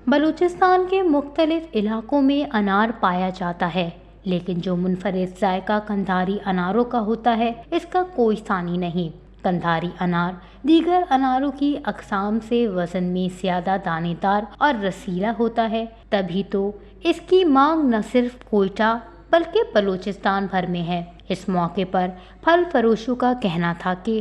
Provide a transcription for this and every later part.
بلوچستان کے مختلف علاقوں میں انار پایا جاتا ہے، لیکن جو منفرد ذائقہ قندھاری اناروں کا ہوتا ہے اس کا کوئی ثانی نہیں۔ قندھاری انار دیگر اناروں کی اقسام سے وزن میں زیادہ دانے دار اور رسیلا ہوتا ہے، تبھی تو اس کی مانگ نہ صرف کوئٹہ بلکہ بلوچستان بھر میں ہے۔ اس موقع پر پھل فروشوں کا کہنا تھا کہ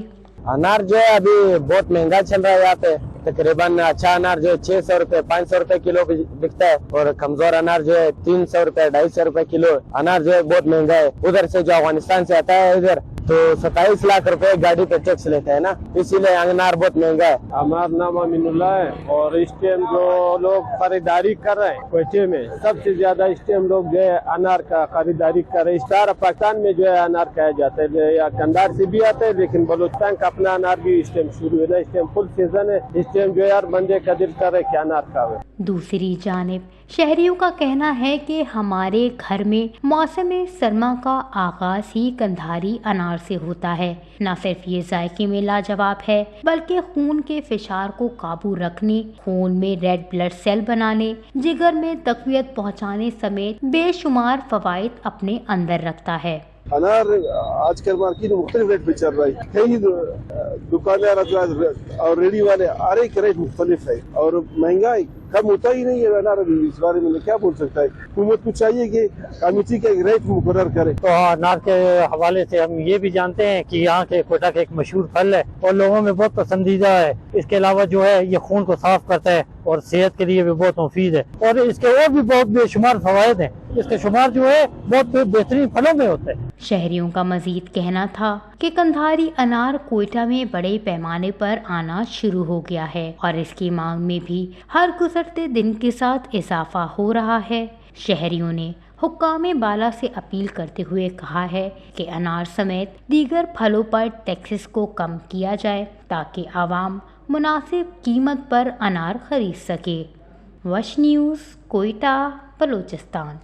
انار جو ہے ابھی بہت مہنگا چل رہا ہے یہاں پہ، تقریباً اچھا انار جو ہے 600 روپے 500 روپے کلو بکتا ہے، اور کمزور انار جو ہے 300 روپے 250 روپے کلو۔ انار جو ہے بہت مہنگا ہے، ادھر سے جو افغانستان سے آتا ہے ادھر تو 27 لاکھ روپے گاڑی پہ ٹیکس لیتا ہے نا، اسی لیے انار بہت مہنگا ہے۔ ہمارا نام امین اللہ ہے، اور اس ٹائم جو لوگ خریداری کر رہے ہیں کوئٹے میں سب سے زیادہ اس ٹائم لوگ جو ہے انار کا خریداری کر رہے ہیں۔ سارا پاکستان میں جو ہے انار کھایا جاتا ہے، یا کندھار سے بھی آتا ہے، لیکن بلوچستان کا اپنا انار بھی اس ٹائم شروع ہے نا، اس ٹائم فل سیزن ہے، اس ٹائم جو ہے ہر بندے کا دل کر رہے کہ انار کھاوے۔ دوسری جانب شہریوں کا کہنا ہے کہ ہمارے گھر میں موسم سرما کا آغاز ہی قندھاری انار سے ہوتا ہے۔ نہ صرف یہ ذائقے میں لاجواب ہے بلکہ خون کے فشار کو قابو رکھنے، خون میں ریڈ بلڈ سیل بنانے، جگر میں تقویت پہنچانے سمیت بے شمار فوائد اپنے اندر رکھتا ہے۔ انار آج کل مارکیٹ میں مختلف ریٹ پہ چل رہا ہے، کئی دکاندار اور ریڈی والے ہر ایک ریٹ مختلف ہے، اور مہنگائی کم ہوتا ہی نہیں ہے۔ انار اس بارے میں کیا بول سکتا ہے، حکومت کو چاہیے کہ کمیٹی کا ایک ریٹ مقرر کرے۔ تو انار کے حوالے سے ہم یہ بھی جانتے ہیں کہ یہاں کے کوئٹہ کا ایک مشہور پھل ہے اور لوگوں میں بہت پسندیدہ ہے۔ اس کے علاوہ جو ہے یہ خون کو صاف کرتا ہے اور صحت کے لیے بھی بہت مفید ہے، اور اس کے اور بھی بہت بے شمار فوائد ہیں، اس کے شمار جو ہے بہت بہترین پھلوں میں ہوتے ہیں۔ شہریوں کا مزید کہنا تھا کہ قندھاری انار کوئٹہ میں بڑے پیمانے پر آنا شروع ہو گیا ہے اور اس کی مانگ میں بھی ہر گزرتے دن کے ساتھ اضافہ ہو رہا ہے۔ شہریوں نے حکام بالا سے اپیل کرتے ہوئے کہا ہے کہ انار سمیت دیگر پھلوں پر ٹیکسز کو کم کیا جائے تاکہ عوام مناسب قیمت پر انار خرید سکے۔ وش نیوز، کوئٹہ، بلوچستان۔